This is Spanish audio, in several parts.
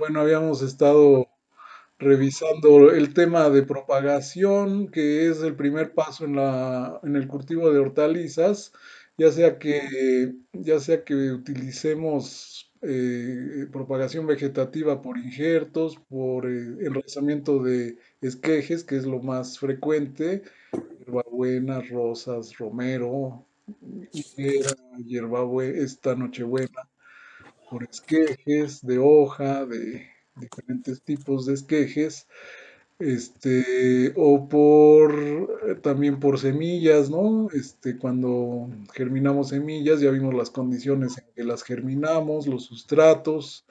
Bueno, habíamos estado revisando el tema de propagación, que es el primer paso en el cultivo de hortalizas, ya sea que utilicemos propagación vegetativa por injertos, por enraizamiento de esquejes, que es lo más frecuente, hierbabuena, rosas, romero, higuera, esta nochebuena por esquejes de hoja, de diferentes tipos de esquejes, o también por semillas, ¿no? Cuando germinamos semillas, ya vimos las condiciones en que las germinamos, los sustratos,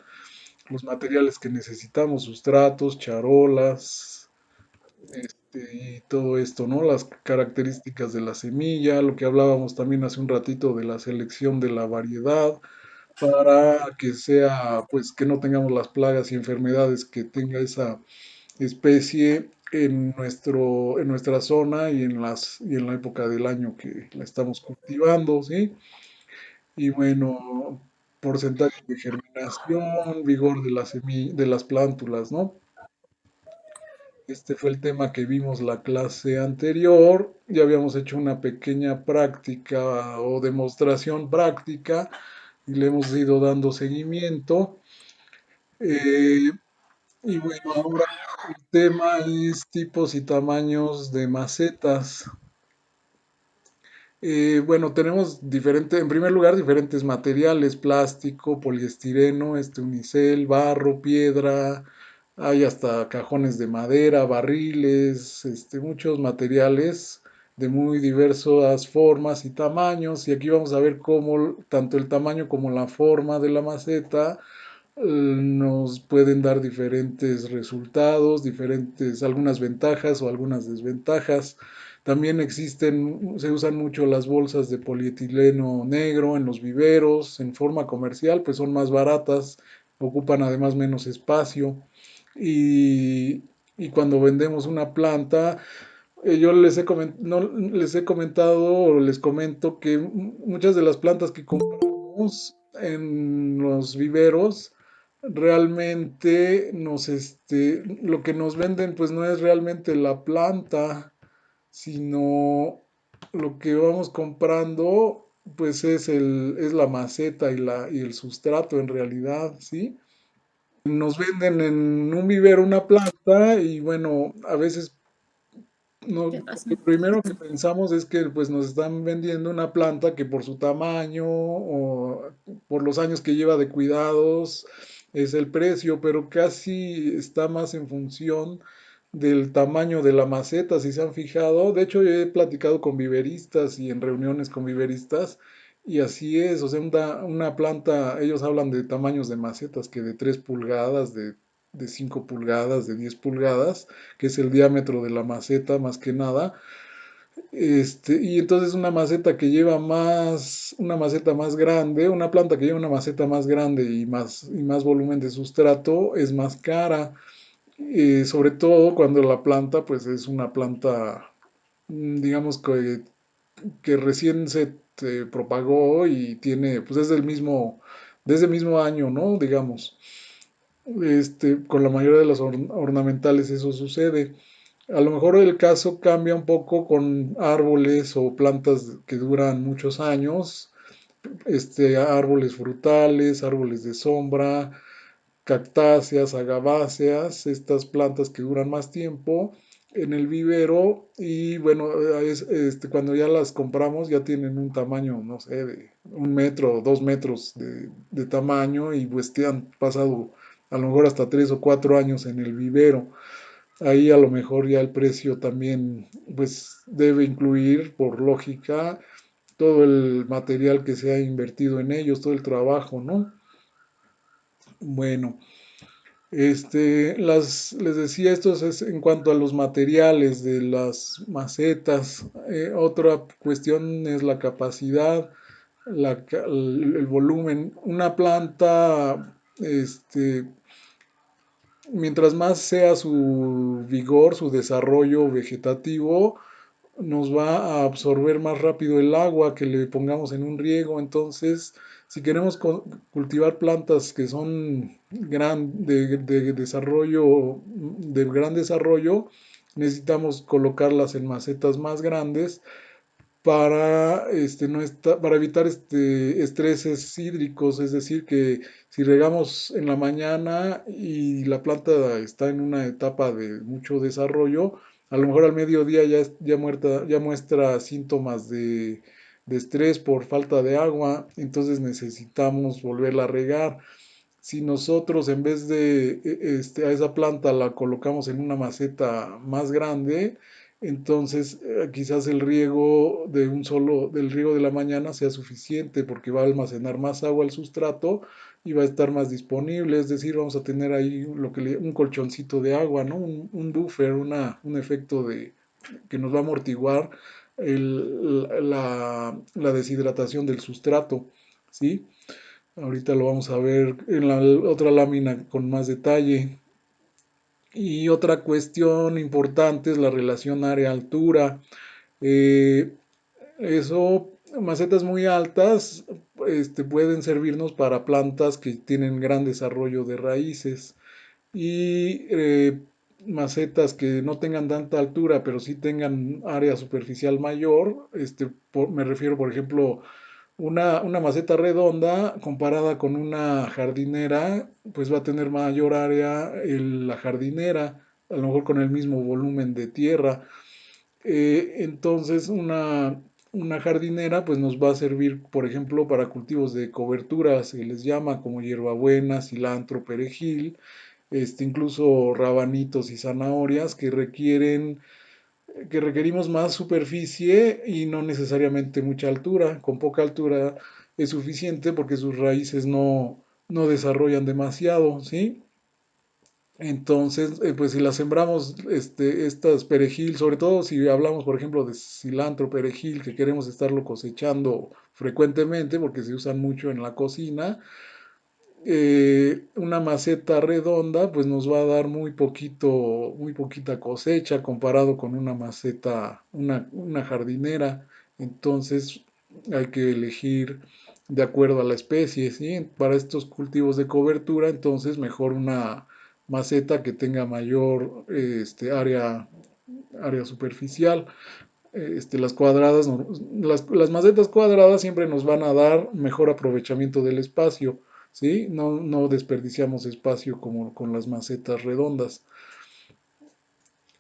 los materiales que necesitamos, sustratos, charolas, y todo esto, ¿no? Las características de la semilla, lo que hablábamos también hace un ratito de la selección de la variedad, para que sea, pues que no tengamos las plagas y enfermedades que tenga esa especie en nuestra zona y en la época del año que la estamos cultivando, ¿sí? Y bueno, porcentaje de germinación, vigor de de las plántulas, ¿no? Este fue el tema que vimos la clase anterior. Ya habíamos hecho una pequeña práctica o demostración práctica y le hemos ido dando seguimiento. Eh, y bueno, ahora el tema es tipos y tamaños de macetas. Bueno, tenemos en primer lugar, diferentes materiales: plástico, poliestireno, unicel, barro, piedra, hay hasta cajones de madera, barriles, muchos materiales de muy diversas formas y tamaños. Y aquí vamos a ver cómo tanto el tamaño como la forma de la maceta nos pueden dar diferentes resultados, algunas ventajas o algunas desventajas. También se usan mucho las bolsas de polietileno negro en los viveros, en forma comercial, pues son más baratas, ocupan además menos espacio. Y, y cuando vendemos una planta, yo no, les he comentado o les comento que muchas de las plantas que compramos en los viveros realmente lo que nos venden pues no es realmente la planta, sino lo que vamos comprando pues es la maceta y el sustrato en realidad, ¿sí? Nos venden en un vivero una planta y bueno, a veces ¿Qué lo pasa? primero que pensamos es que pues nos están vendiendo una planta que por su tamaño o por los años que lleva de cuidados es el precio, pero casi está más en función del tamaño de la maceta, si se han fijado. De hecho, yo he platicado con viveristas y en reuniones con viveristas y así es, o sea, una planta, ellos hablan de tamaños de macetas que de 3 pulgadas, de 5 pulgadas, de 10 pulgadas, que es el diámetro de la maceta más que nada. Y entonces una maceta más grande, una planta que lleva una maceta más grande y más volumen de sustrato es más cara, sobre todo cuando la planta pues es una planta, digamos que recién se propagó y tiene, pues desde el mismo año, ¿no? Digamos. Con la mayoría de las ornamentales eso sucede. A lo mejor el caso cambia un poco con árboles o plantas que duran muchos años, árboles frutales, árboles de sombra, cactáceas, agaváceas, estas plantas que duran más tiempo en el vivero y bueno, cuando ya las compramos ya tienen un tamaño, no sé, de 1 metro, 2 metros de tamaño y pues te han pasado a lo mejor hasta 3 o 4 años en el vivero. Ahí a lo mejor ya el precio también pues debe incluir por lógica todo el material que se ha invertido en ellos, todo el trabajo, ¿no? Bueno, les decía, es en cuanto a los materiales de las macetas. Otra cuestión es la capacidad, el volumen. Una planta, mientras más sea su vigor, su desarrollo vegetativo, nos va a absorber más rápido el agua que le pongamos en un riego. Entonces, si queremos cultivar plantas que son de desarrollo, de gran desarrollo, necesitamos colocarlas en macetas más grandes para, para evitar estreses hídricos, es decir, que si regamos en la mañana y la planta está en una etapa de mucho desarrollo, a lo mejor al mediodía ya muestra síntomas de estrés por falta de agua, entonces necesitamos volverla a regar. Si nosotros en vez de a esa planta la colocamos en una maceta más grande, entonces quizás el riego del riego de la mañana sea suficiente porque va a almacenar más agua el sustrato y va a estar más disponible, es decir, vamos a tener ahí un colchoncito de agua, ¿no? Un buffer, un efecto que nos va a amortiguar la deshidratación del sustrato, ¿sí? Ahorita lo vamos a ver en la otra lámina con más detalle. Y otra cuestión importante es la relación área-altura. Eh, Macetas muy altas, pueden servirnos para plantas que tienen gran desarrollo de raíces. Y macetas que no tengan tanta altura, pero sí tengan área superficial mayor. Me refiero, por ejemplo, una maceta redonda comparada con una jardinera, pues va a tener mayor área la jardinera, a lo mejor con el mismo volumen de tierra. Entonces una jardinera pues nos va a servir, por ejemplo, para cultivos de cobertura, se les llama como hierbabuena, cilantro, perejil, incluso rabanitos y zanahorias que requerimos más superficie y no necesariamente mucha altura. Con poca altura es suficiente porque sus raíces no desarrollan demasiado, ¿sí? Entonces, pues si las sembramos, estas perejil, sobre todo si hablamos, por ejemplo, de cilantro, perejil, que queremos estarlo cosechando frecuentemente porque se usan mucho en la cocina, una maceta redonda pues nos va a dar muy poquita cosecha comparado con una maceta, una jardinera. Entonces hay que elegir de acuerdo a la especie, ¿sí? Para estos cultivos de cobertura, entonces mejor una maceta que tenga mayor área superficial. Las cuadradas, las macetas cuadradas siempre nos van a dar mejor aprovechamiento del espacio, ¿sí? No desperdiciamos espacio como con las macetas redondas.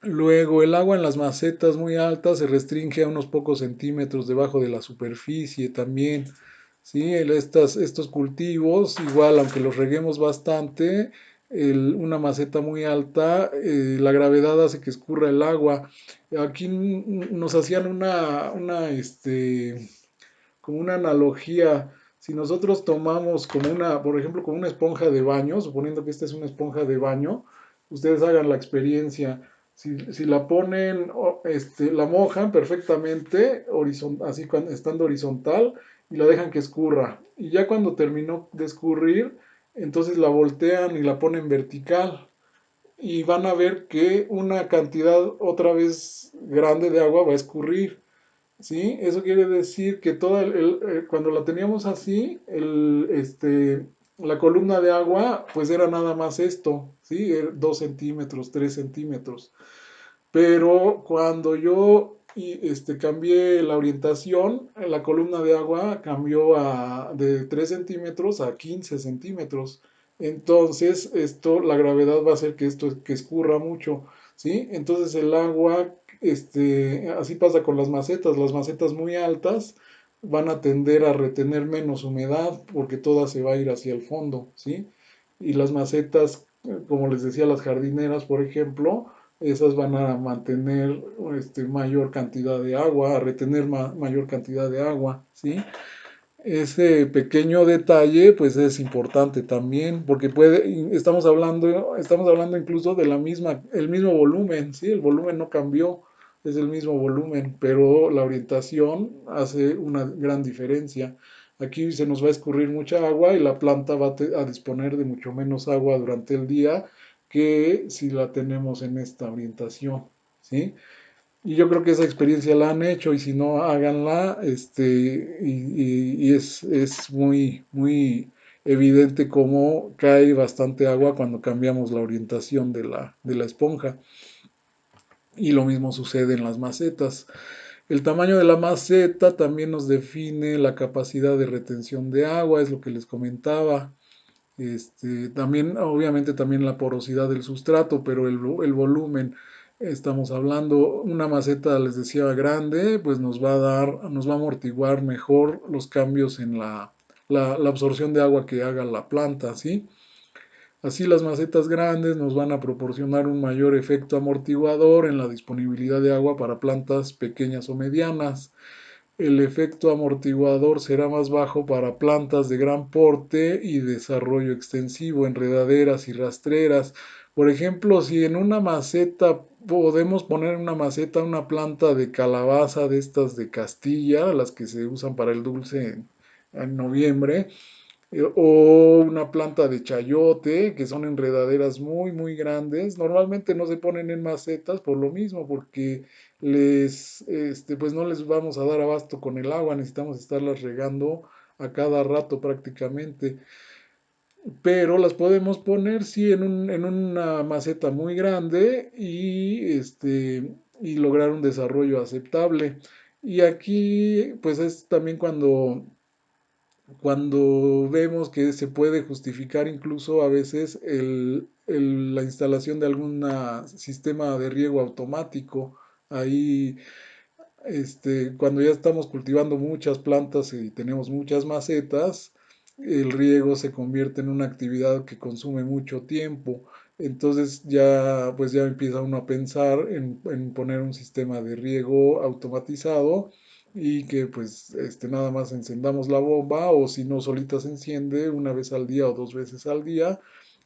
Luego, el agua en las macetas muy altas se restringe a unos pocos centímetros debajo de la superficie también, ¿sí? Estos cultivos, igual, aunque los reguemos bastante, una maceta muy alta, la gravedad hace que escurra el agua. Aquí nos hacían como una analogía. Si nosotros tomamos por ejemplo, como una esponja de baño, suponiendo que esta es una esponja de baño, ustedes hagan la experiencia. Si la ponen, la mojan perfectamente, así estando horizontal, y la dejan que escurra. Y ya cuando terminó de escurrir, entonces la voltean y la ponen vertical. Y van a ver que una cantidad otra vez grande de agua va a escurrir. ¿Sí? Eso quiere decir que cuando la teníamos así, la columna de agua, pues era nada más esto, ¿sí? 2 centímetros, 3 centímetros. Pero cuando yo cambié la orientación, la columna de agua cambió de 3 centímetros a 15 centímetros. Entonces, la gravedad va a hacer que escurra mucho, ¿sí? Entonces el agua, así pasa con las macetas muy altas van a tender a retener menos humedad porque toda se va a ir hacia el fondo, ¿sí? Y las macetas, como les decía, las jardineras, por ejemplo, esas van a mantener mayor cantidad de agua, a retener mayor cantidad de agua, ¿sí? Ese pequeño detalle pues es importante también porque estamos hablando incluso de el mismo volumen, ¿sí? El volumen no cambió, es el mismo volumen, pero la orientación hace una gran diferencia. Aquí se nos va a escurrir mucha agua y la planta va a disponer de mucho menos agua durante el día que si la tenemos en esta orientación, ¿sí? Y yo creo que esa experiencia la han hecho y si no, háganla, y es muy, muy evidente cómo cae bastante agua cuando cambiamos la orientación de la esponja. Y lo mismo sucede en las macetas. El tamaño de la maceta también nos define la capacidad de retención de agua, es lo que les comentaba. También, obviamente, también la porosidad del sustrato, pero el volumen, estamos hablando, una maceta, les decía, grande, pues nos va a dar, nos va a amortiguar mejor los cambios en la absorción de agua que haga la planta, ¿sí? Así las macetas grandes nos van a proporcionar un mayor efecto amortiguador en la disponibilidad de agua para plantas pequeñas o medianas. El efecto amortiguador será más bajo para plantas de gran porte y desarrollo extensivo, enredaderas y rastreras. Por ejemplo, si en una maceta podemos poner en una maceta una planta de calabaza de estas de Castilla, las que se usan para el dulce en noviembre, o una planta de chayote, que son enredaderas muy, muy grandes. Normalmente no se ponen en macetas por lo mismo, porque pues no les vamos a dar abasto con el agua, necesitamos estarlas regando a cada rato prácticamente. Pero las podemos poner, sí, en una maceta muy grande y lograr un desarrollo aceptable. Y aquí, pues es también cuando vemos que se puede justificar incluso a veces la instalación de algún sistema de riego automático. Ahí, cuando ya estamos cultivando muchas plantas y tenemos muchas macetas, el riego se convierte en una actividad que consume mucho tiempo. Entonces ya, pues ya empieza uno a pensar en poner un sistema de riego automatizado y que pues nada más encendamos la bomba o si no solita se enciende una vez al día o dos veces al día,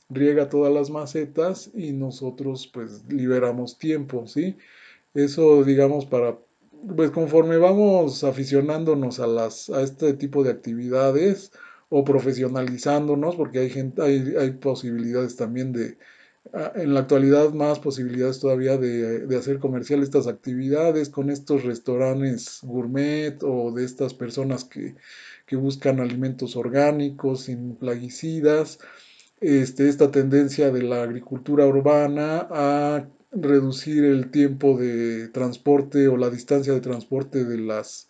riega todas las macetas y nosotros pues liberamos tiempo, ¿sí? Eso, digamos, pues conforme vamos aficionándonos a este tipo de actividades o profesionalizándonos, porque hay gente, hay posibilidades también en la actualidad más posibilidades todavía de hacer comercial estas actividades con estos restaurantes gourmet o de estas personas que buscan alimentos orgánicos, sin plaguicidas, esta tendencia de la agricultura urbana a reducir el tiempo de transporte o la distancia de transporte de las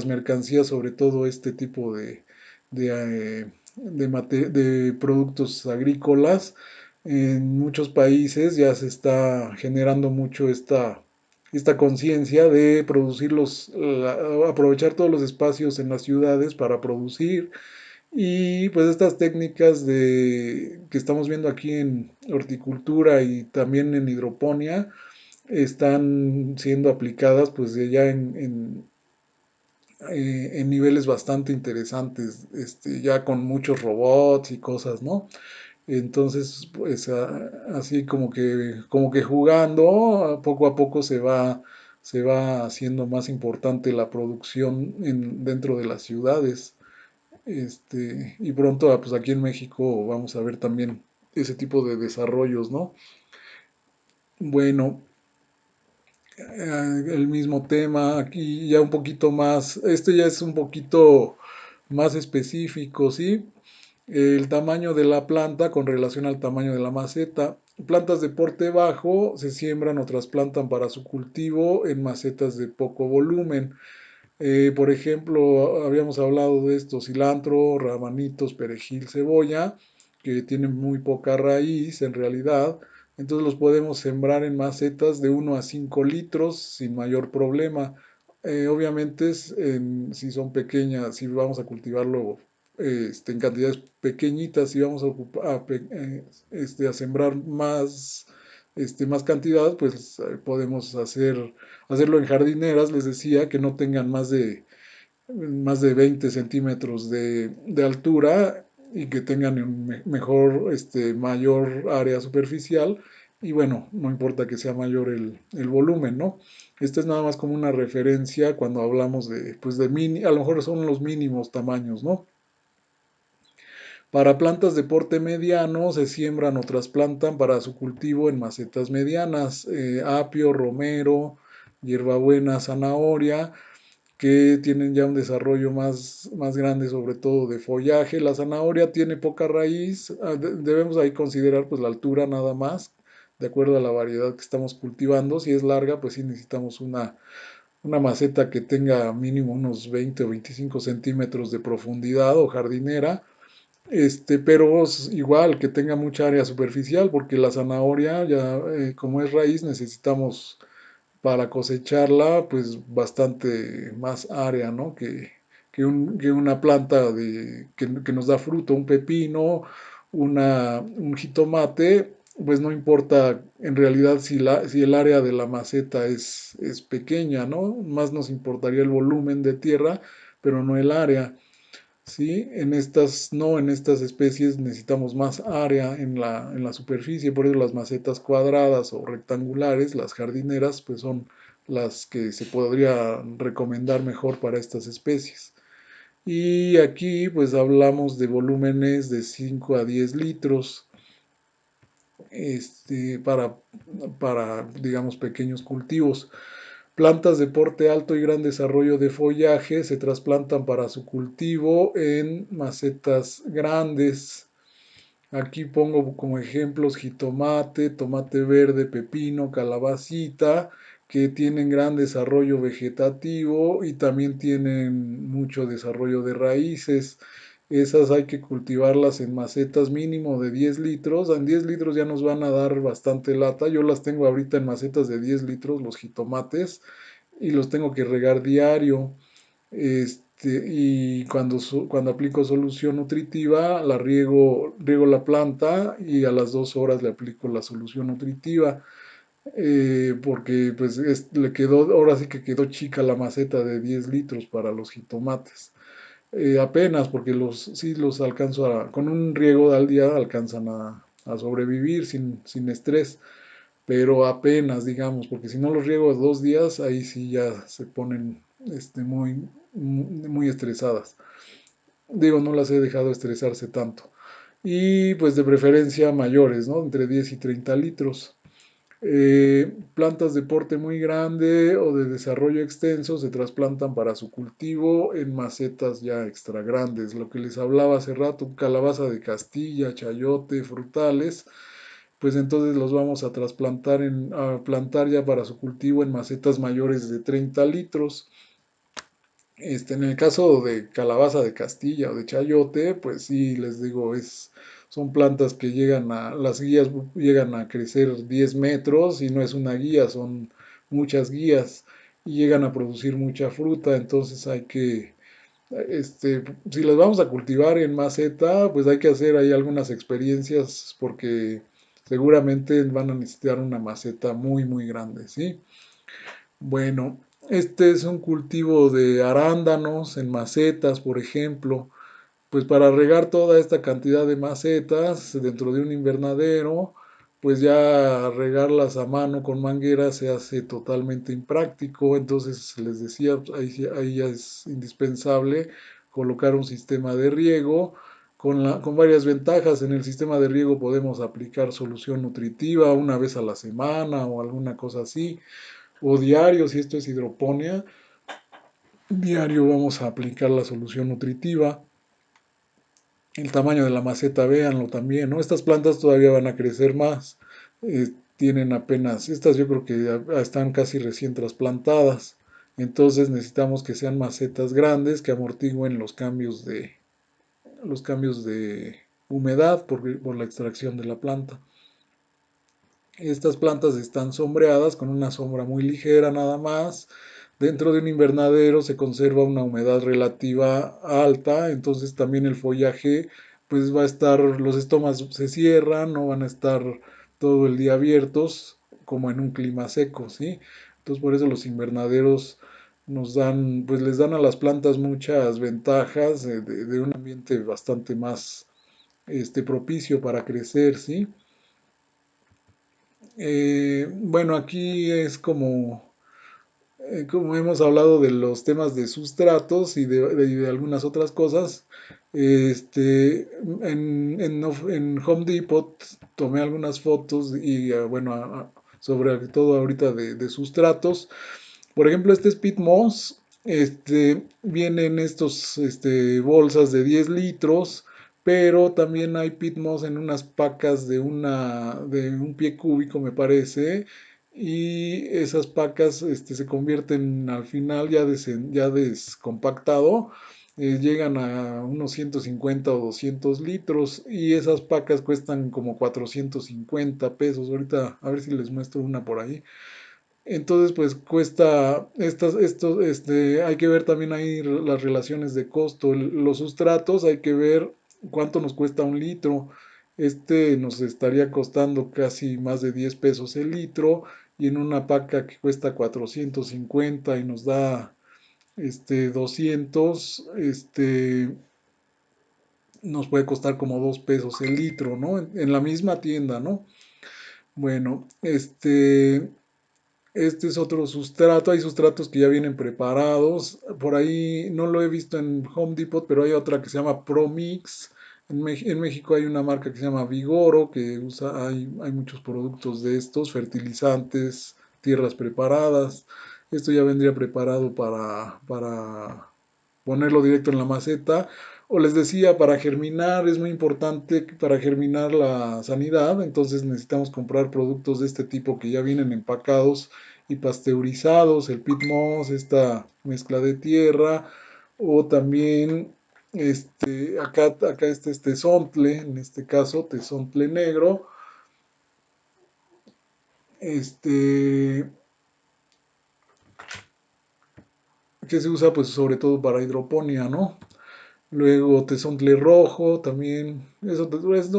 mercancías, sobre todo este tipo de productos agrícolas. En muchos países ya se está generando mucho esta conciencia de aprovechar todos los espacios en las ciudades para producir y pues estas técnicas que estamos viendo aquí en horticultura y también en hidroponía están siendo aplicadas pues ya en niveles bastante interesantes, ya con muchos robots y cosas, ¿no? Entonces, pues así como que jugando, poco a poco se va haciendo más importante la producción dentro de las ciudades. Y pronto, pues aquí en México vamos a ver también ese tipo de desarrollos, ¿no? Bueno, el mismo tema, aquí ya un poquito más, este ya es un poquito más específico, ¿sí? El tamaño de la planta con relación al tamaño de la maceta. Plantas de porte bajo se siembran o trasplantan para su cultivo en macetas de poco volumen. Por ejemplo, habíamos hablado de esto, cilantro, rabanitos, perejil, cebolla, que tienen muy poca raíz en realidad. Entonces los podemos sembrar en macetas de 1 a 5 litros sin mayor problema. Obviamente si son pequeñas, si vamos a cultivarlo en cantidades pequeñitas, si vamos a sembrar más cantidad, pues podemos hacerlo en jardineras, les decía, que no tengan más de 20 centímetros de altura y que tengan mejor, mayor área superficial. Y bueno, no importa que sea mayor el volumen, ¿no? Este es nada más como una referencia cuando hablamos pues a lo mejor son los mínimos tamaños, ¿no? Para plantas de porte mediano se siembran o trasplantan para su cultivo en macetas medianas, apio, romero, hierbabuena, zanahoria, que tienen ya un desarrollo más grande, sobre todo de follaje. La zanahoria tiene poca raíz, debemos ahí considerar pues la altura nada más, de acuerdo a la variedad que estamos cultivando. Si es larga, pues sí necesitamos una maceta que tenga mínimo unos 20 o 25 centímetros de profundidad o jardinera, pero igual que tenga mucha área superficial, porque la zanahoria ya como es raíz necesitamos para cosecharla pues bastante más área, ¿no? Que una planta que nos da fruto, un pepino, un jitomate, pues no importa en realidad si el área de la maceta es pequeña, ¿no? Más nos importaría el volumen de tierra, pero no el área. Sí, en estas especies necesitamos más área en la superficie, por eso las macetas cuadradas o rectangulares, las jardineras, pues son las que se podría recomendar mejor para estas especies. Y aquí pues hablamos de volúmenes de 5 a 10 litros este, digamos, pequeños cultivos. Plantas de porte alto y gran desarrollo de follaje se trasplantan para su cultivo en macetas grandes. Aquí pongo como ejemplos jitomate, tomate verde, pepino, calabacita, que tienen gran desarrollo vegetativo y también tienen mucho desarrollo de raíces. Esas hay que cultivarlas en macetas mínimo de 10 litros. En 10 litros ya nos van a dar bastante lata. Yo las tengo ahorita en macetas de 10 litros, los jitomates, y los tengo que regar diario. Y cuando aplico solución nutritiva, riego la planta y a las 2 horas le aplico la solución nutritiva, porque pues le quedó, ahora sí que quedó chica la maceta de 10 litros para los jitomates. Apenas, porque sí los alcanzo con un riego al día alcanzan a sobrevivir sin estrés, pero apenas, digamos, porque si no los riego 2 días, ahí sí ya se ponen muy estresadas. Digo, no las he dejado estresarse tanto. Y pues de preferencia mayores, ¿no? Entre 10 y 30 litros. Plantas de porte muy grande o de desarrollo extenso se trasplantan para su cultivo en macetas ya extra grandes. Lo que les hablaba hace rato, calabaza de Castilla, chayote, frutales, pues entonces los vamos a a plantar ya para su cultivo en macetas mayores de 30 litros. En el caso de calabaza de Castilla o de chayote, pues sí, les digo, son plantas que las guías llegan a crecer 10 metros y no es una guía, son muchas guías y llegan a producir mucha fruta, entonces si las vamos a cultivar en maceta, pues hay que hacer ahí algunas experiencias porque seguramente van a necesitar una maceta muy grande, ¿sí? Bueno, este es un cultivo de arándanos en macetas, por ejemplo. Pues para regar toda esta cantidad de macetas dentro de un invernadero, pues ya regarlas a mano con manguera se hace totalmente impráctico. Entonces les decía, pues, ahí ya es indispensable colocar un sistema de riego con varias ventajas. En el sistema de riego podemos aplicar solución nutritiva una vez a la semana o alguna cosa así, o diario si esto es hidroponía. Diario vamos a aplicar la solución nutritiva. El tamaño de la maceta, véanlo también, ¿no? Estas plantas todavía van a crecer más. Tienen apenas, estas yo creo que ya están casi recién trasplantadas. Entonces necesitamos que sean macetas grandes que amortigüen los cambios de humedad por la extracción de la planta. Estas plantas están sombreadas con una sombra muy ligera nada más. Dentro de un invernadero se conserva una humedad relativa alta, entonces también el follaje pues va a estar, los estomas se cierran, no van a estar todo el día abiertos como en un clima seco, ¿sí? Entonces por eso los invernaderos pues les dan a las plantas muchas ventajas de un ambiente bastante más propicio para crecer, ¿sí? Bueno, aquí es como hemos hablado de los temas de sustratos y de algunas otras cosas. En Home Depot tomé algunas fotos y bueno, sobre todo ahorita de sustratos. Por ejemplo, este Speed Moss, vienen estos, bolsas de 10 litros, pero también hay Pit Moss en unas pacas de un pie cúbico, me parece, y esas pacas, se convierten al final ya descompactado, llegan a unos 150 o 200 litros y esas pacas cuestan como 450 pesos. Ahorita a ver si les muestro una por ahí. Entonces, pues cuesta, hay que ver también ahí las relaciones de costo. Los sustratos, hay que ver cuánto nos cuesta un litro. Este nos estaría costando casi más de 10 pesos el litro y en una paca que cuesta 450 y nos da 200, nos puede costar como 2 pesos el litro, ¿no? En la misma tienda, ¿no? Bueno, este es otro sustrato, hay sustratos que ya vienen preparados. Por ahí no lo he visto en Home Depot, pero hay otra que se llama ProMix. En México hay una marca que se llama Vigoro, que hay muchos productos de estos, fertilizantes, tierras preparadas. Esto ya vendría preparado para ponerlo directo en la maceta. O les decía, para germinar es muy importante para germinar la sanidad, entonces necesitamos comprar productos de este tipo que ya vienen empacados y pasteurizados, el pit moss, esta mezcla de tierra, o también acá este tesontle, en este caso tesontle negro, este que se usa pues sobre todo para hidroponía, ¿no? Luego tesontle rojo también. Eso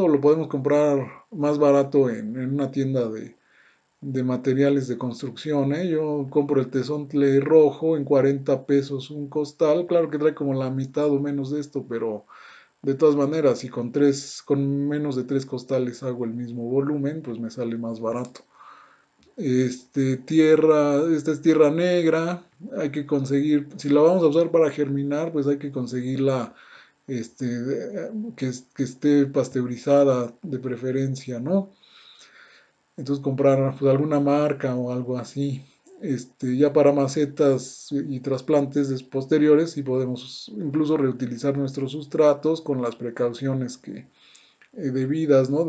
lo podemos comprar más barato en una tienda de materiales de construcción, ¿eh? Yo compro el tesontle rojo en 40 pesos un costal. Claro que trae como la mitad o menos de esto, pero de todas maneras, si con menos de tres costales hago el mismo volumen, pues me sale más barato. Esta es tierra negra, hay que conseguir, si la vamos a usar para germinar, pues hay que conseguirla que esté pasteurizada de preferencia, ¿no? Entonces comprar pues, alguna marca o algo así. Ya para macetas y trasplantes posteriores, y podemos incluso reutilizar nuestros sustratos con las precauciones debidas, ¿no?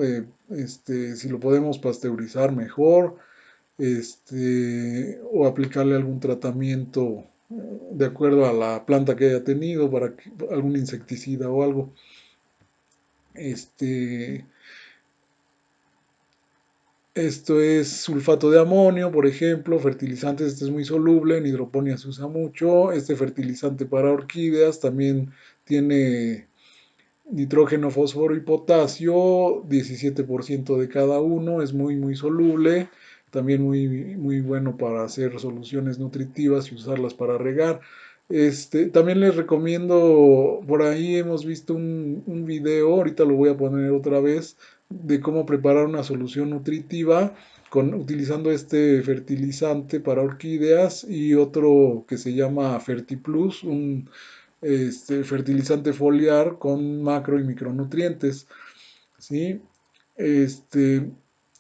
Si lo podemos pasteurizar mejor, o aplicarle algún tratamiento de acuerdo a la planta que haya tenido, algún insecticida o algo. Este, Esto es sulfato de amonio, por ejemplo, fertilizantes, este es muy soluble, en hidroponía se usa mucho. Este fertilizante para orquídeas también tiene nitrógeno, fósforo y potasio, 17% de cada uno, es muy soluble, también muy bueno para hacer soluciones nutritivas y usarlas para regar. También les recomiendo, por ahí hemos visto un video, ahorita lo voy a poner otra vez, de cómo preparar una solución nutritiva utilizando este fertilizante para orquídeas y otro que se llama FertiPlus, un fertilizante foliar con macro y micronutrientes, ¿sí? Este,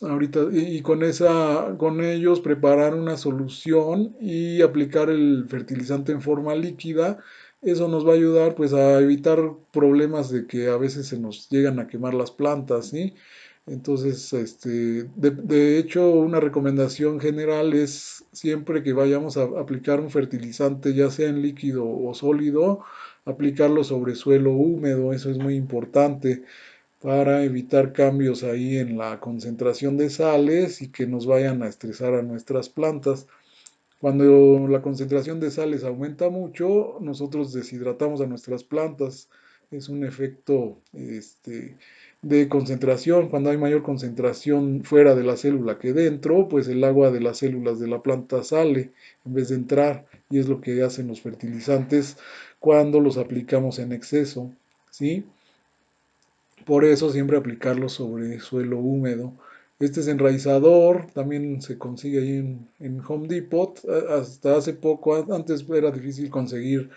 ahorita, y con ellos preparar una solución y aplicar el fertilizante en forma líquida. Eso nos va a ayudar pues a evitar problemas de que a veces se nos llegan a quemar las plantas, ¿sí? Entonces, de hecho, una recomendación general es siempre que vayamos a aplicar un fertilizante, ya sea en líquido o sólido, aplicarlo sobre suelo húmedo, eso es muy importante para evitar cambios ahí en la concentración de sales y que nos vayan a estresar a nuestras plantas. Cuando la concentración de sales aumenta mucho, nosotros deshidratamos a nuestras plantas. Es un efecto de concentración. Cuando hay mayor concentración fuera de la célula que dentro, pues el agua de las células de la planta sale en vez de entrar. Y es lo que hacen los fertilizantes cuando los aplicamos en exceso, ¿sí? Por eso siempre aplicarlo sobre suelo húmedo. Este es enraizador, también se consigue ahí en Home Depot. Hasta hace poco, antes era difícil conseguir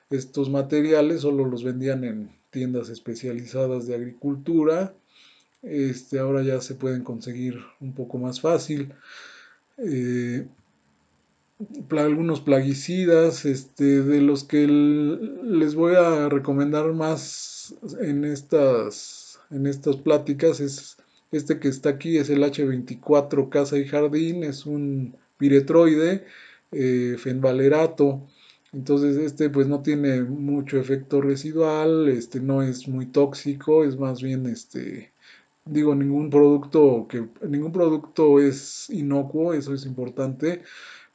estos materiales, solo los vendían en tiendas especializadas de agricultura. Ahora ya se pueden conseguir un poco más fácil. Eh, algunos plaguicidas, de los que les voy a recomendar más en estas pláticas es este que está aquí, es el H24 Casa y Jardín, es un piretroide, fenvalerato. Entonces este pues no tiene mucho efecto residual, no es muy tóxico, es más bien digo, ningún producto es inocuo, eso es importante,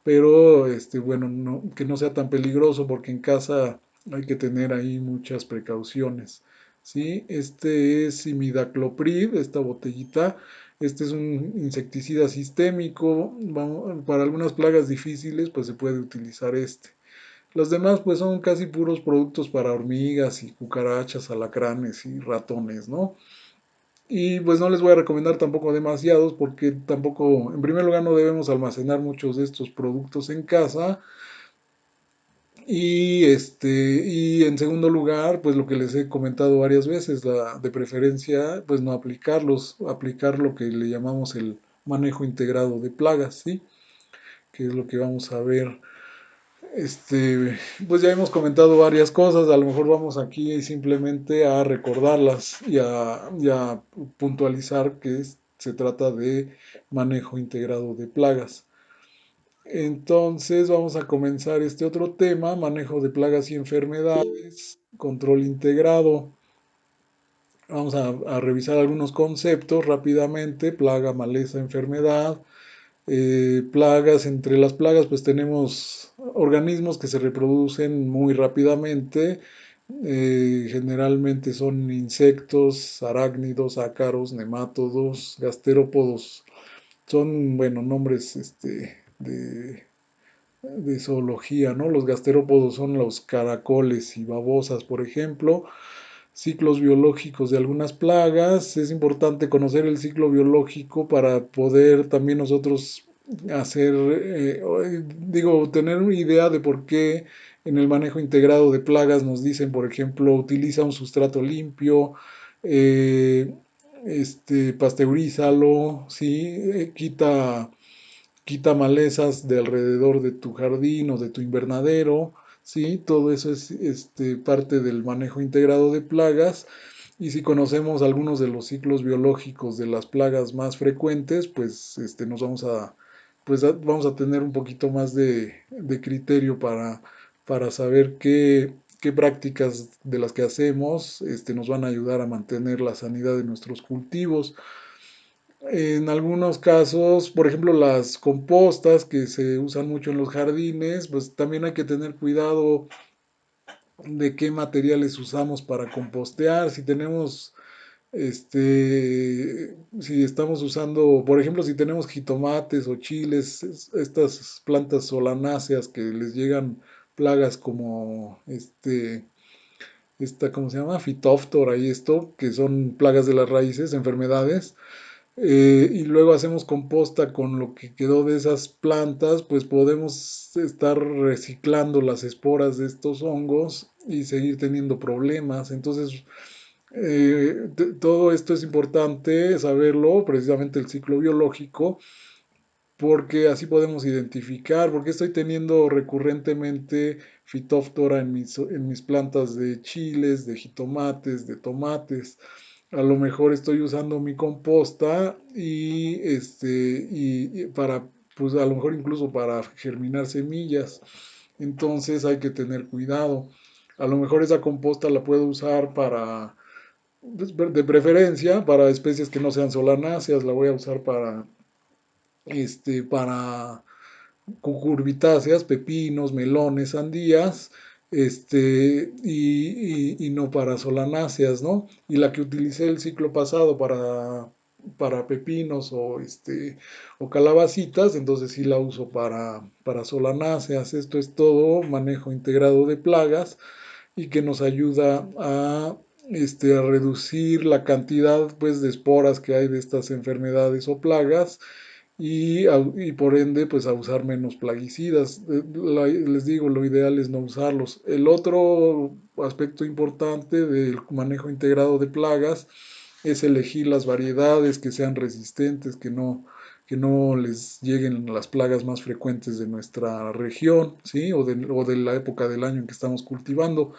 pero bueno, que no sea tan peligroso porque en casa hay que tener ahí muchas precauciones. ¿Sí? Este es imidacloprid, esta botellita. Este es un insecticida sistémico. Para algunas plagas difíciles, pues se puede utilizar este. Los demás, pues son casi puros productos para hormigas y cucarachas, alacranes y ratones, ¿no? Y pues no les voy a recomendar tampoco demasiados porque tampoco, en primer lugar, no debemos almacenar muchos de estos productos en casa. Y en segundo lugar, pues lo que les he comentado varias veces, de preferencia, pues no aplicarlos, aplicar lo que le llamamos el manejo integrado de plagas, ¿sí? Que es lo que vamos a ver. Este, pues ya hemos comentado varias cosas, a lo mejor vamos aquí simplemente a recordarlas y a puntualizar que se trata de manejo integrado de plagas. Entonces vamos a comenzar este otro tema, manejo de plagas y enfermedades, control integrado. Vamos a revisar algunos conceptos rápidamente, plaga, maleza, enfermedad. Plagas, entre las plagas pues tenemos organismos que se reproducen muy rápidamente, generalmente son insectos, arácnidos, ácaros, nemátodos, gasterópodos. Son, bueno, nombres de zoología, ¿no? Los gasterópodos son los caracoles y babosas, por ejemplo. Ciclos biológicos de algunas plagas. Es importante conocer el ciclo biológico para poder también nosotros hacer, tener una idea de por qué en el manejo integrado de plagas nos dicen, por ejemplo, utiliza un sustrato limpio, eh, pasteurízalo, ¿sí? Quita malezas de alrededor de tu jardín o de tu invernadero, ¿sí? Todo eso es parte del manejo integrado de plagas. Y si conocemos algunos de los ciclos biológicos de las plagas más frecuentes, pues vamos a tener un poquito más de criterio para saber qué prácticas de las que hacemos nos van a ayudar a mantener la sanidad de nuestros cultivos. En algunos casos, por ejemplo, las compostas que se usan mucho en los jardines, pues también hay que tener cuidado de qué materiales usamos para compostear. Si tenemos, si estamos usando, por ejemplo, si tenemos jitomates o chiles, estas plantas solanáceas que les llegan plagas como ¿cómo se llama? Fitóftora y esto, que son plagas de las raíces, enfermedades, y luego hacemos composta con lo que quedó de esas plantas, pues podemos estar reciclando las esporas de estos hongos y seguir teniendo problemas. Entonces, todo esto es importante saberlo, precisamente el ciclo biológico, porque así podemos identificar, porque estoy teniendo recurrentemente fitóftora en mis plantas de chiles, de jitomates, de tomates. A lo mejor estoy usando mi composta y para, pues a lo mejor incluso para germinar semillas. Entonces hay que tener cuidado. A lo mejor esa composta la puedo usar pues, de preferencia, para especies que no sean solanáceas. La voy a usar para cucurbitáceas, pepinos, melones, sandías, y no para solanáceas, ¿no? Y la que utilicé el ciclo pasado para pepinos o calabacitas, entonces sí la uso para solanáceas. Esto es todo manejo integrado de plagas y que nos ayuda a reducir la cantidad pues de esporas que hay de estas enfermedades o plagas y por ende pues a usar menos plaguicidas. Les digo, lo ideal es no usarlos. El otro aspecto importante del manejo integrado de plagas es elegir las variedades que sean resistentes, que no les lleguen las plagas más frecuentes de nuestra región, ¿sí? O de la época del año en que estamos cultivando.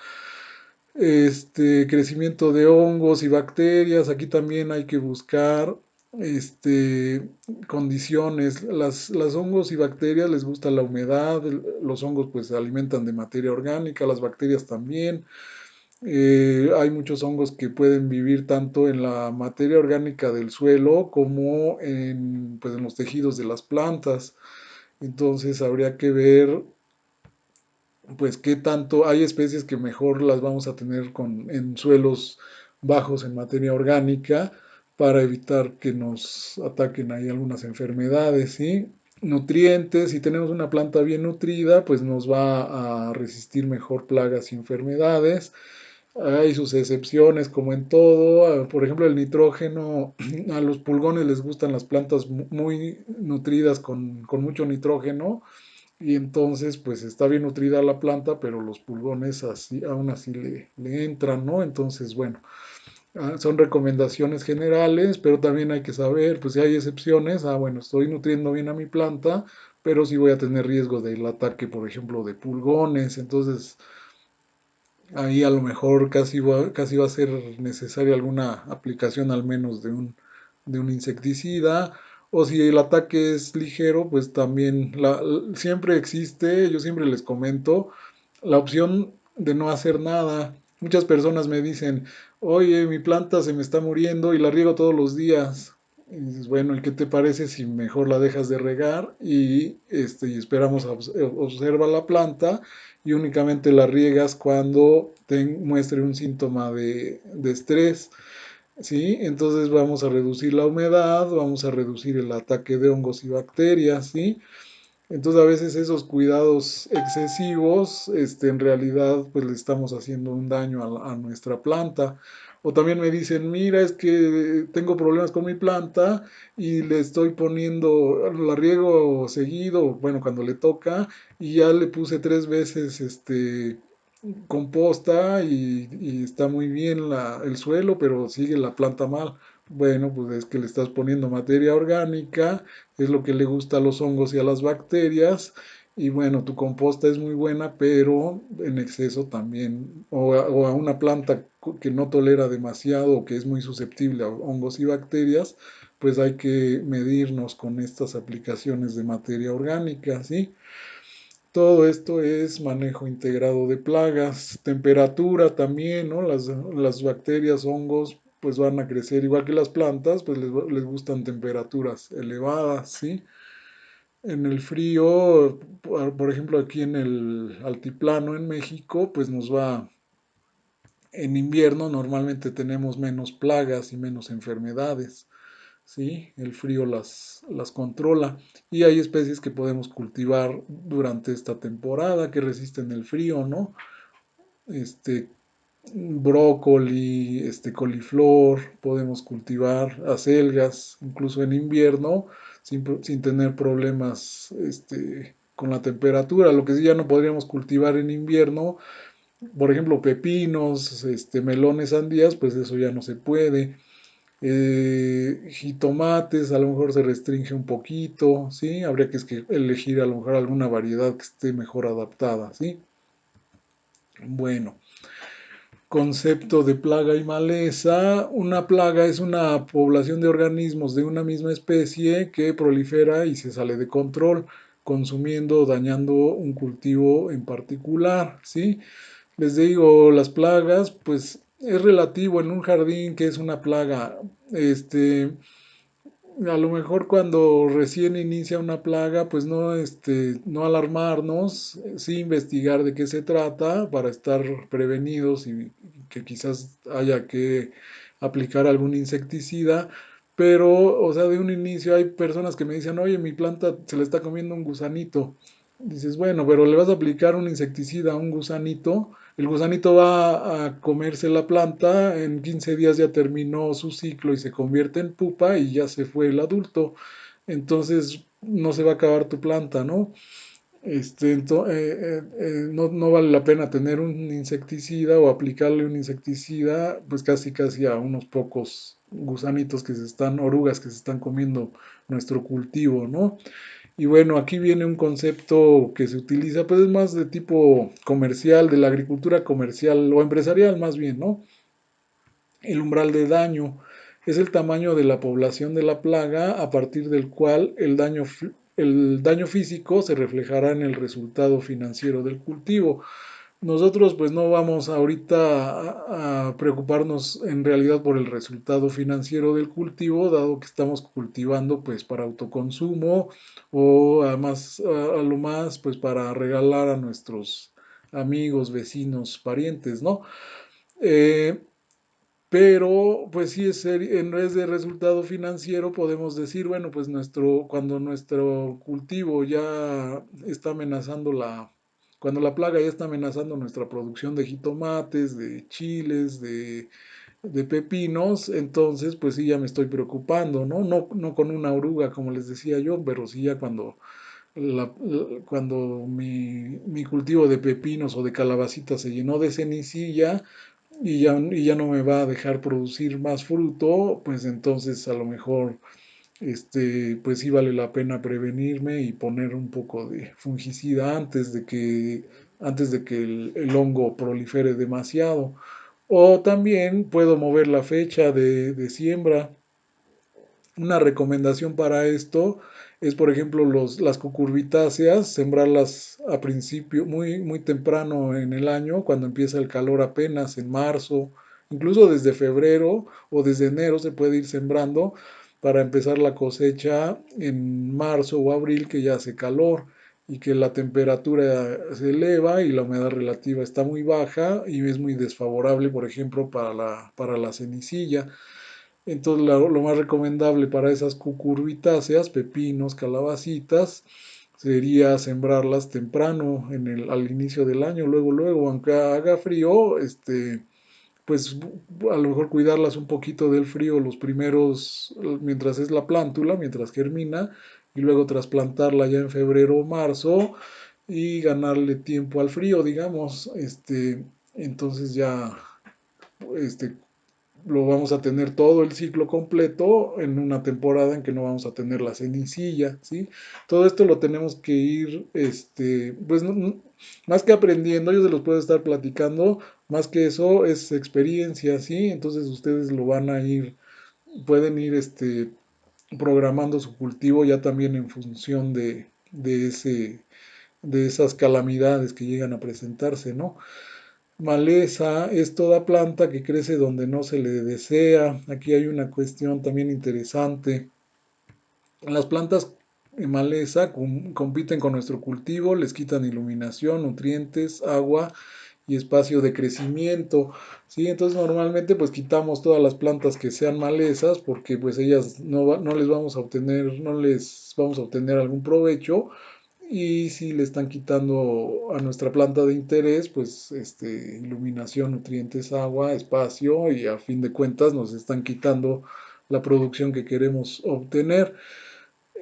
Crecimiento de hongos y bacterias, aquí también hay que buscar este, condiciones. Las hongos y bacterias les gusta la humedad, los hongos pues se alimentan de materia orgánica, las bacterias también. Hay muchos hongos que pueden vivir tanto en la materia orgánica del suelo como en, pues, en los tejidos de las plantas. Entonces habría que ver pues qué tanto, hay especies que mejor las vamos a tener en suelos bajos en materia orgánica para evitar que nos ataquen ahí algunas enfermedades, ¿sí? Nutrientes, si tenemos una planta bien nutrida, pues nos va a resistir mejor plagas y enfermedades. Hay sus excepciones, como en todo. Por ejemplo, el nitrógeno, a los pulgones les gustan las plantas muy nutridas con mucho nitrógeno, y entonces pues está bien nutrida la planta, pero los pulgones así, aún así le entran, ¿no? Entonces, bueno, son recomendaciones generales, pero también hay que saber, pues si hay excepciones, bueno, estoy nutriendo bien a mi planta, pero sí voy a tener riesgo del ataque, por ejemplo, de pulgones. Entonces ahí a lo mejor casi va a ser necesaria alguna aplicación al menos de un insecticida. O si el ataque es ligero, pues también siempre existe, yo siempre les comento, la opción de no hacer nada. Muchas personas me dicen, oye, mi planta se me está muriendo y la riego todos los días. Y dices, bueno, ¿y qué te parece si mejor la dejas de regar y esperamos a observa la planta y únicamente la riegas cuando muestre un síntoma de estrés? ¿Sí? Entonces vamos a reducir la humedad, vamos a reducir el ataque de hongos y bacterias, ¿sí? Entonces a veces esos cuidados excesivos, en realidad pues le estamos haciendo un daño a nuestra planta. O también me dicen, mira, es que tengo problemas con mi planta y le estoy poniendo, la riego seguido, bueno, cuando le toca, y ya le puse 3 veces composta y está muy bien el suelo, pero sigue la planta mal. Bueno, pues es que le estás poniendo materia orgánica, es lo que le gusta a los hongos y a las bacterias. Y bueno, tu composta es muy buena, pero en exceso también, o a una planta que no tolera demasiado o que es muy susceptible a hongos y bacterias, pues hay que medirnos con estas aplicaciones de materia orgánica, ¿sí? Todo esto es manejo integrado de plagas, temperatura también, ¿no? Las bacterias, hongos, pues van a crecer igual que las plantas, pues les gustan temperaturas elevadas, ¿sí? En el frío, por ejemplo, aquí en el altiplano en México, pues en invierno normalmente tenemos menos plagas y menos enfermedades, ¿sí? El frío las controla y hay especies que podemos cultivar durante esta temporada que resisten el frío, ¿no? Este, brócoli, coliflor, podemos cultivar acelgas, incluso en invierno, sin tener problemas, con la temperatura. Lo que sí ya no podríamos cultivar en invierno, por ejemplo, pepinos, melones, sandías, pues eso ya no se puede. Jitomates, a lo mejor se restringe un poquito, ¿sí? Habría que elegir a lo mejor alguna variedad que esté mejor adaptada, ¿sí? Bueno, concepto de plaga y maleza. Una plaga es una población de organismos de una misma especie que prolifera y se sale de control, consumiendo o dañando un cultivo en particular, ¿sí? Les digo, las plagas, pues es relativo en un jardín que es una plaga. A lo mejor cuando recién inicia una plaga, pues no alarmarnos, sí investigar de qué se trata para estar prevenidos y que quizás haya que aplicar algún insecticida. Pero, o sea, de un inicio hay personas que me dicen, oye, mi planta se le está comiendo un gusanito. Dices, bueno, pero le vas a aplicar un insecticida a un gusanito, el gusanito va a comerse la planta, en 15 días ya terminó su ciclo y se convierte en pupa y ya se fue el adulto. Entonces no se va a acabar tu planta, ¿no? No vale la pena tener un insecticida o aplicarle un insecticida, pues casi casi a unos pocos gusanitos que se están, orugas que se están comiendo nuestro cultivo, ¿no? Y bueno, aquí viene un concepto que se utiliza, pues es más de tipo comercial, de la agricultura comercial o empresarial más bien, ¿no? El umbral de daño es el tamaño de la población de la plaga a partir del cual el daño físico se reflejará en el resultado financiero del cultivo. Nosotros pues no vamos ahorita a preocuparnos en realidad por el resultado financiero del cultivo, dado que estamos cultivando pues para autoconsumo o además a lo más pues para regalar a nuestros amigos, vecinos, parientes, ¿no? Eh, pero, pues sí, en vez de resultado financiero, podemos decir, bueno, pues cuando nuestro cultivo ya está amenazando cuando la plaga ya está amenazando nuestra producción de jitomates, de chiles, de pepinos, entonces, pues sí, ya me estoy preocupando, ¿no? No con una oruga, como les decía yo, pero sí ya cuando mi cultivo de pepinos o de calabacitas se llenó de cenicilla, y ya no me va a dejar producir más fruto, pues entonces a lo mejor pues sí vale la pena prevenirme y poner un poco de fungicida antes de que el hongo prolifere demasiado. O también puedo mover la fecha de siembra. Una recomendación para esto es, por ejemplo, las cucurbitáceas, sembrarlas a principio, muy, muy temprano en el año, cuando empieza el calor apenas, en marzo, incluso desde febrero o desde enero se puede ir sembrando para empezar la cosecha en marzo o abril, que ya hace calor y que la temperatura se eleva y la humedad relativa está muy baja y es muy desfavorable, por ejemplo, para la cenicilla. Entonces, lo más recomendable para esas cucurbitáceas, pepinos, calabacitas, sería sembrarlas temprano, al inicio del año, luego, aunque haga frío, pues a lo mejor cuidarlas un poquito del frío los primeros, mientras es la plántula, mientras germina, y luego trasplantarla ya en febrero o marzo y ganarle tiempo al frío, digamos, entonces ya, este, lo vamos a tener todo el ciclo completo en una temporada en que no vamos a tener la cenicilla, ¿sí? Todo esto lo tenemos que ir, pues más que aprendiendo, yo se los puedo estar platicando, más que eso es experiencia, ¿sí? Entonces ustedes lo van a ir, pueden ir, programando su cultivo ya también en función de esas calamidades que llegan a presentarse, ¿no? Maleza es toda planta que crece donde no se le desea. Aquí hay una cuestión también interesante. Las plantas en maleza compiten con nuestro cultivo, les quitan iluminación, nutrientes, agua y espacio de crecimiento. ¿Sí? Entonces normalmente pues quitamos todas las plantas que sean malezas porque pues ellas no les vamos a obtener, no les vamos a obtener algún provecho, y si le están quitando a nuestra planta de interés, pues iluminación, nutrientes, agua, espacio, y a fin de cuentas nos están quitando la producción que queremos obtener.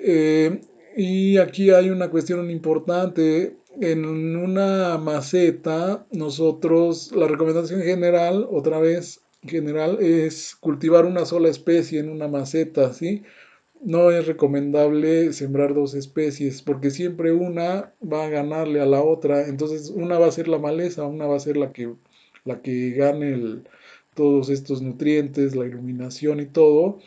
Eh, y aquí hay una cuestión importante. En una maceta, nosotros, la recomendación general, otra vez general, es cultivar una sola especie en una maceta, ¿sí? No es recomendable sembrar dos especies porque siempre una va a ganarle a la otra. Entonces una va a ser la maleza, una va a ser la que gane todos estos nutrientes, la iluminación y todo.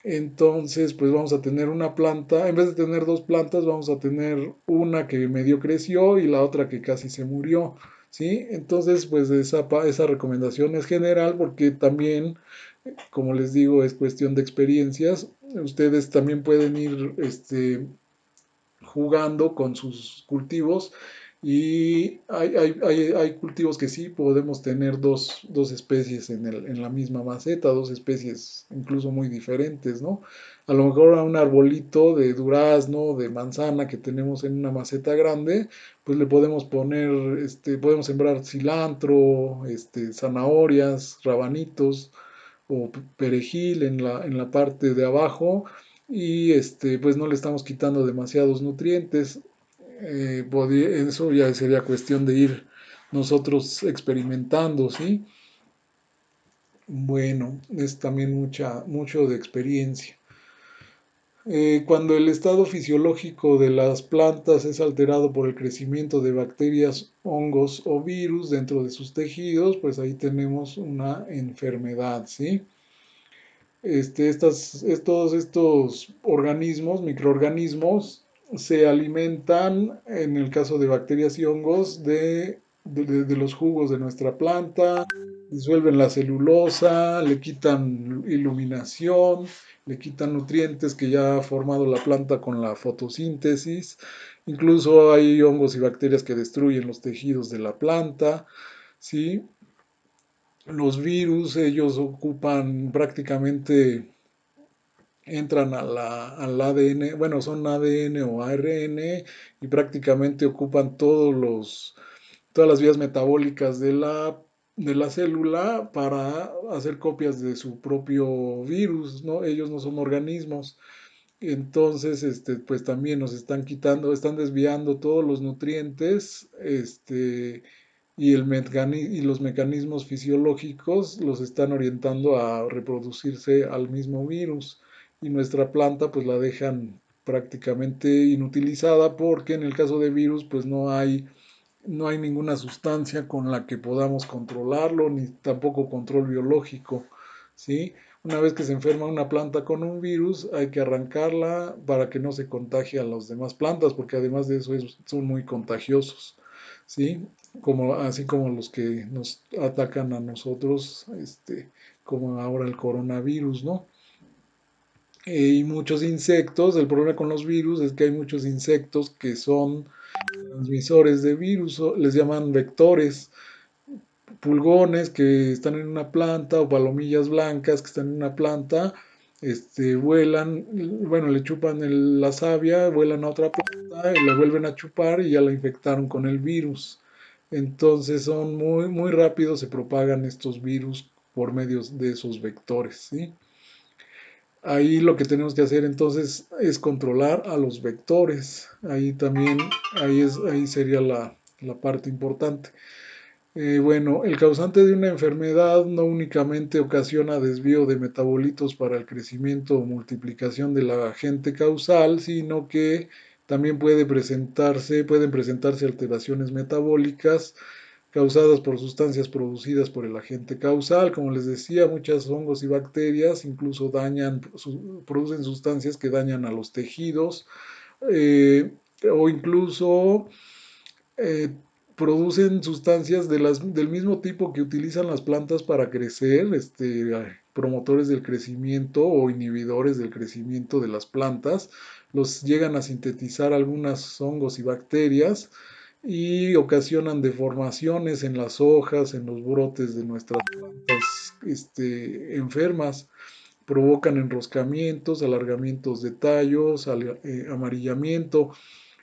Entonces pues vamos a tener una planta, en vez de tener dos plantas, vamos a tener una que medio creció y la otra que casi se murió. ¿Sí? Entonces pues esa recomendación es general porque también, como les digo, es cuestión de experiencias. Ustedes también pueden ir jugando con sus cultivos, y hay cultivos que sí podemos tener dos especies en la misma maceta, dos especies incluso muy diferentes, ¿no? A lo mejor a un arbolito de durazno, de manzana que tenemos en una maceta grande, pues le podemos poner, podemos sembrar cilantro, zanahorias, rabanitos o perejil en la parte de abajo, y pues no le estamos quitando demasiados nutrientes. Eso ya sería cuestión de ir nosotros experimentando, ¿sí? Bueno, es también mucho de experiencia. Cuando el estado fisiológico de las plantas es alterado por el crecimiento de bacterias, hongos o virus dentro de sus tejidos, pues ahí tenemos una enfermedad, ¿sí? Todos estos organismos, microorganismos, se alimentan, en el caso de bacterias y hongos, de los jugos de nuestra planta, disuelven la celulosa, le quitan iluminación, le quitan nutrientes que ya ha formado la planta con la fotosíntesis. Incluso hay hongos y bacterias que destruyen los tejidos de la planta, ¿sí? Los virus, ellos ocupan prácticamente, entran al ADN, bueno, son ADN o ARN y prácticamente ocupan todas las vías metabólicas de la célula para hacer copias de su propio virus, ¿no? Ellos no son organismos. Entonces, pues también nos están quitando, están desviando todos los nutrientes, y los mecanismos fisiológicos los están orientando a reproducirse al mismo virus. Y nuestra planta, pues la dejan prácticamente inutilizada porque en el caso de virus, pues no hay ninguna sustancia con la que podamos controlarlo, ni tampoco control biológico, ¿sí? Una vez que se enferma una planta con un virus, hay que arrancarla para que no se contagie a las demás plantas, porque además de eso son muy contagiosos, ¿sí? Así como los que nos atacan a nosotros, como ahora el coronavirus, ¿no? Y muchos insectos, el problema con los virus es que hay muchos insectos que son transmisores de virus, les llaman vectores, pulgones que están en una planta o palomillas blancas que están en una planta, vuelan, bueno, le chupan la savia, vuelan a otra planta y la vuelven a chupar y ya la infectaron con el virus. Entonces son muy, muy rápidos, se propagan estos virus por medio de esos vectores, ¿sí? Ahí lo que tenemos que hacer entonces es controlar a los vectores. Ahí también, ahí sería la parte importante. Bueno, el causante de una enfermedad no únicamente ocasiona desvío de metabolitos para el crecimiento o multiplicación del agente causal, sino que también pueden presentarse alteraciones metabólicas causadas por sustancias producidas por el agente causal. Como les decía, muchos hongos y bacterias incluso producen sustancias que dañan a los tejidos, eh, o incluso eh, producen sustancias del mismo tipo que utilizan las plantas para crecer, promotores del crecimiento o inhibidores del crecimiento de las plantas. Los llegan a sintetizar algunos hongos y bacterias y ocasionan deformaciones en las hojas, en los brotes de nuestras plantas, enfermas. Provocan enroscamientos, alargamientos de tallos, amarillamiento.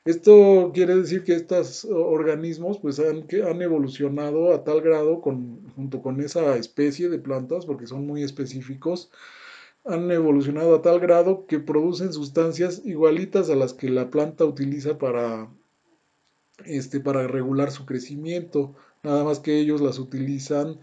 Esto quiere decir que estos organismos pues han evolucionado a tal grado junto con esa especie de plantas, porque son muy específicos, han evolucionado a tal grado que producen sustancias igualitas a las que la planta utiliza para regular su crecimiento, nada más que ellos las utilizan,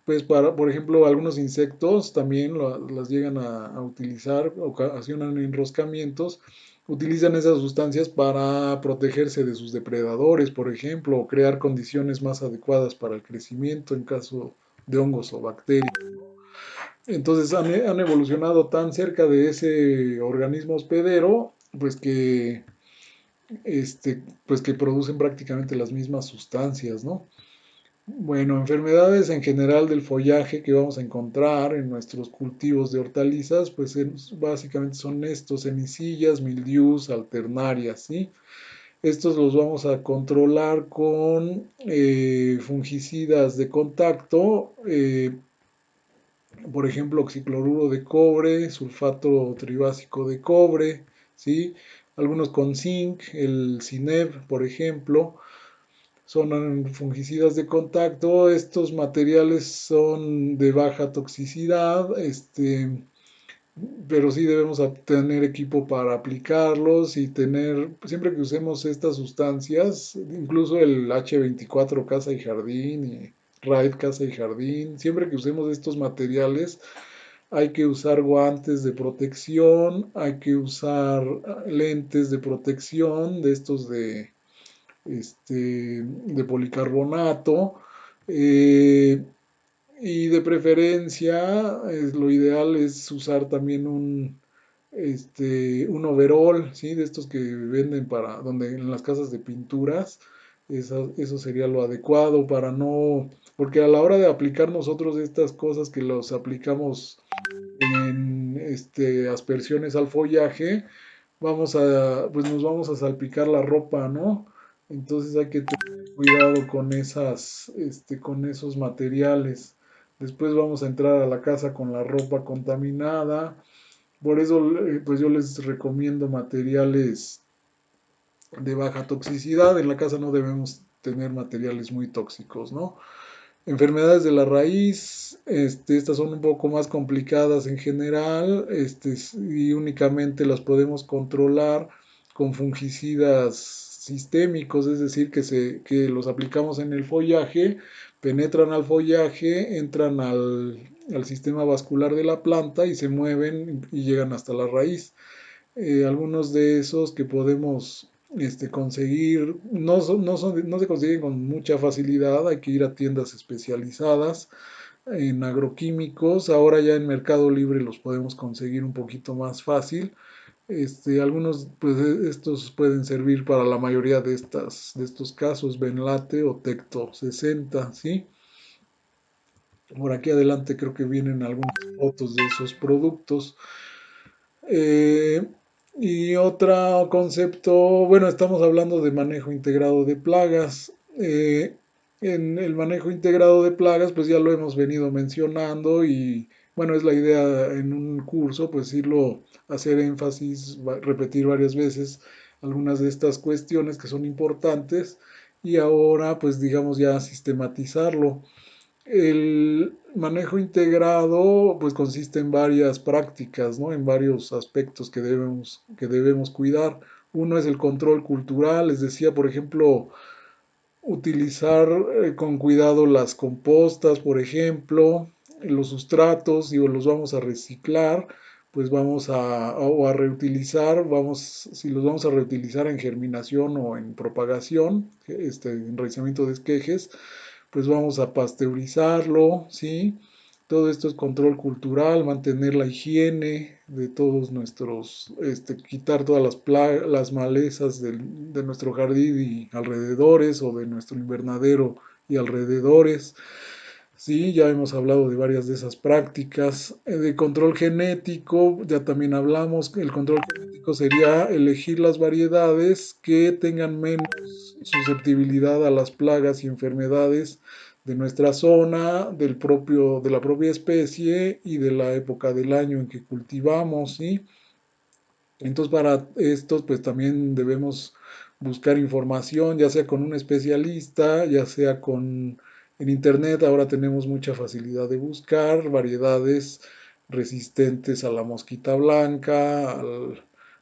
pues para, por ejemplo, algunos insectos también las llegan a utilizar, ocasionan enroscamientos, utilizan esas sustancias para protegerse de sus depredadores, por ejemplo, o crear condiciones más adecuadas para el crecimiento en caso de hongos o bacterias. Entonces han evolucionado tan cerca de ese organismo hospedero, pues que producen prácticamente las mismas sustancias, ¿no? Bueno, enfermedades en general del follaje que vamos a encontrar en nuestros cultivos de hortalizas, pues básicamente son estos: semicillas, mildius, alternarias, ¿sí? Estos los vamos a controlar con fungicidas de contacto, por ejemplo, oxicloruro de cobre, sulfato tribásico de cobre, ¿sí? Algunos con zinc, el CINEB, por ejemplo. Son fungicidas de contacto. Estos materiales son de baja toxicidad, pero sí debemos tener equipo para aplicarlos y siempre que usemos estas sustancias, incluso el H24 casa y jardín y Raid Casa y Jardín. Siempre que usemos estos materiales, hay que usar guantes de protección, hay que usar lentes de protección de estos de policarbonato. eh, y de preferencia, lo ideal es usar también un overall, ¿sí? De estos que venden para, donde en las casas de pinturas, eso sería lo adecuado para no, porque a la hora de aplicar nosotros estas cosas que los aplicamos en aspersiones al follaje, pues nos vamos a salpicar la ropa, ¿no? Entonces hay que tener cuidado con con esos materiales. Después vamos a entrar a la casa con la ropa contaminada. Por eso, pues yo les recomiendo materiales de baja toxicidad. En la casa no debemos tener materiales muy tóxicos, ¿no? Enfermedades de la raíz, estas son un poco más complicadas en general, y únicamente las podemos controlar con fungicidas sistémicos, es decir, que los aplicamos en el follaje, penetran al follaje, entran al sistema vascular de la planta y se mueven y llegan hasta la raíz. Algunos de esos que podemos conseguir no se consiguen con mucha facilidad, hay que ir a tiendas especializadas en agroquímicos. Ahora ya en Mercado Libre los podemos conseguir un poquito más fácil. Algunos, pues estos pueden servir para la mayoría de estos casos, Benlate o Tecto 60, ¿sí? Por aquí adelante creo que vienen algunas fotos de esos productos. Eh, y otro concepto, bueno, estamos hablando de manejo integrado de plagas. En el manejo integrado de plagas, pues ya lo hemos venido mencionando y bueno, es la idea en un curso, pues irlo, hacer énfasis, repetir varias veces algunas de estas cuestiones que son importantes y ahora, pues digamos ya sistematizarlo. El manejo integrado pues consiste en varias prácticas, ¿no? En varios aspectos que debemos cuidar. Uno es el control cultural, les decía, por ejemplo, utilizar con cuidado las compostas, por ejemplo, los sustratos, digo, los vamos a reciclar, pues o a reutilizar, si los vamos a reutilizar en germinación o en propagación, enraizamiento de esquejes, pues vamos a pasteurizarlo, ¿sí? Todo esto es control cultural, mantener la higiene de todos quitar todas las malezas de nuestro jardín y alrededores o de nuestro invernadero y alrededores. Sí, ya hemos hablado de varias de esas prácticas. De control genético, ya también hablamos. El control genético sería elegir las variedades que tengan menos susceptibilidad a las plagas y enfermedades de nuestra zona, de la propia especie y de la época del año en que cultivamos, ¿sí? Entonces, para esto, pues también debemos buscar información, ya sea con un especialista, ya sea en internet. Ahora tenemos mucha facilidad de buscar variedades resistentes a la mosquita blanca,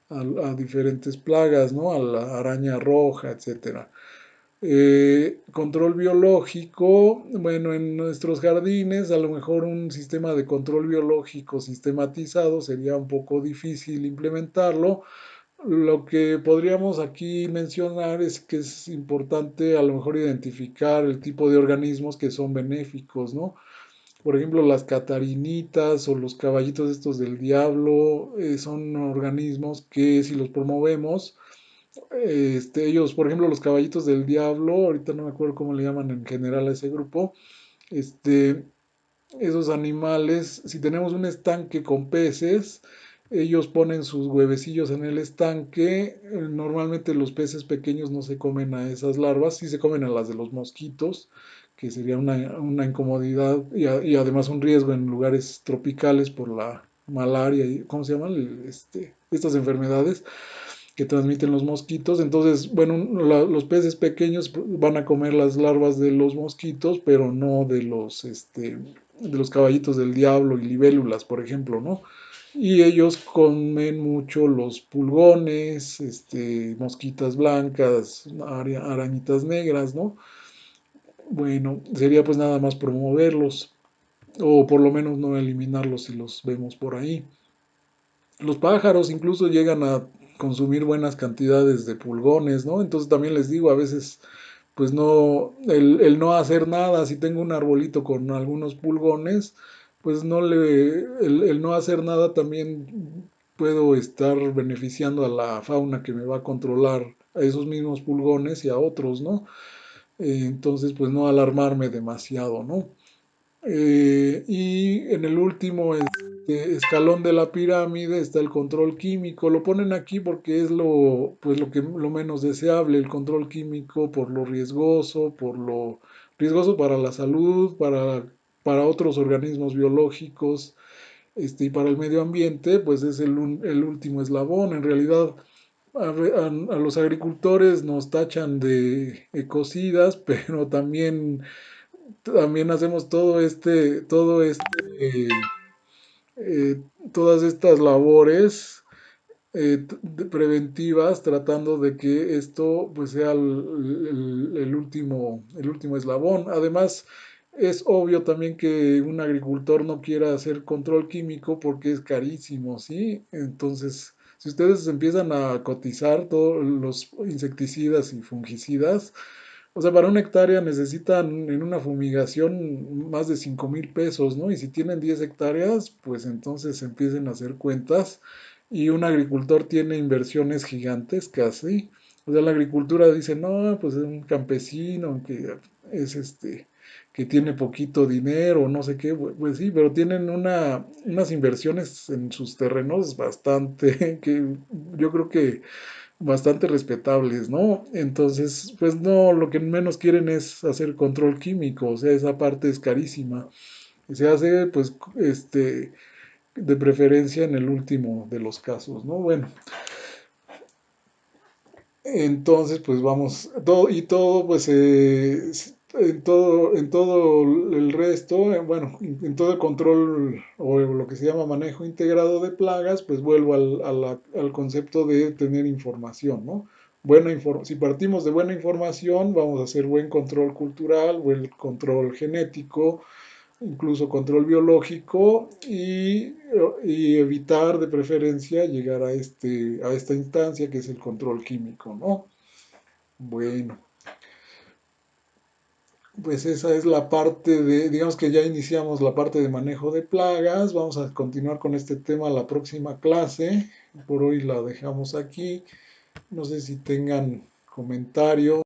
a diferentes plagas, ¿no? A la araña roja, etcétera. Control biológico, bueno, en nuestros jardines a lo mejor un sistema de control biológico sistematizado sería un poco difícil implementarlo. Lo que podríamos aquí mencionar es que es importante a lo mejor identificar el tipo de organismos que son benéficos, ¿no? Por ejemplo, las catarinitas o los caballitos estos del diablo, son organismos que si los promovemos, ellos, por ejemplo, los caballitos del diablo, ahorita no me acuerdo cómo le llaman en general a ese grupo, este, esos animales, si tenemos un estanque con peces, ellos ponen sus huevecillos en el estanque. Normalmente los peces pequeños no se comen a esas larvas, sí se comen a las de los mosquitos, que sería una incomodidad y además un riesgo en lugares tropicales por la malaria y, ¿cómo se llaman? Estas enfermedades que transmiten los mosquitos. Entonces, bueno, los peces pequeños van a comer las larvas de los mosquitos, pero no de los caballitos del diablo y libélulas, por ejemplo, ¿no? Y ellos comen mucho los pulgones, mosquitas blancas, arañitas negras, ¿no? Bueno, sería pues nada más promoverlos o por lo menos no eliminarlos si los vemos por ahí. Los pájaros incluso llegan a consumir buenas cantidades de pulgones, ¿no? Entonces también les digo, a veces, pues no, el no hacer nada, si tengo un arbolito con algunos pulgones, pues no el no hacer nada también puedo estar beneficiando a la fauna que me va a controlar a esos mismos pulgones y a otros, ¿no? Entonces, pues no alarmarme demasiado, ¿no? Y en el último escalón de la pirámide está el control químico. Lo ponen aquí porque es lo menos deseable, el control químico por lo riesgoso, por lo riesgoso para la salud, para otros organismos biológicos, y para el medio ambiente, pues es el último eslabón. En realidad, a los agricultores nos tachan de ecocidas, pero también hacemos todas estas labores preventivas tratando de que esto pues sea el último eslabón. Además, es obvio también que un agricultor no quiera hacer control químico porque es carísimo, ¿sí? Entonces, si ustedes empiezan a cotizar todos los insecticidas y fungicidas, o sea, para una hectárea necesitan en una fumigación más de 5,000 pesos, ¿no? Y si tienen 10 hectáreas, pues entonces empiecen a hacer cuentas y un agricultor tiene inversiones gigantescas, ¿sí? O sea, la agricultura dice, no, pues es un campesino que es que tiene poquito dinero, no sé qué, pues sí, pero tienen unas inversiones en sus terrenos bastante, que yo creo que bastante respetables, ¿no? Entonces, pues no, lo que menos quieren es hacer control químico, o sea, esa parte es carísima. Y se hace, pues, de preferencia en el último de los casos, ¿no? Bueno, entonces, pues vamos, todo, pues, en todo el resto, bueno, en todo el control o lo que se llama manejo integrado de plagas, pues vuelvo al concepto de tener información, ¿no? Si partimos de buena información, vamos a hacer buen control cultural, buen control genético, incluso control biológico y evitar de preferencia llegar a esta instancia que es el control químico, ¿no? Bueno, pues esa es la parte digamos que ya iniciamos la parte de manejo de plagas, vamos a continuar con este tema la próxima clase, por hoy la dejamos aquí, no sé si tengan comentarios.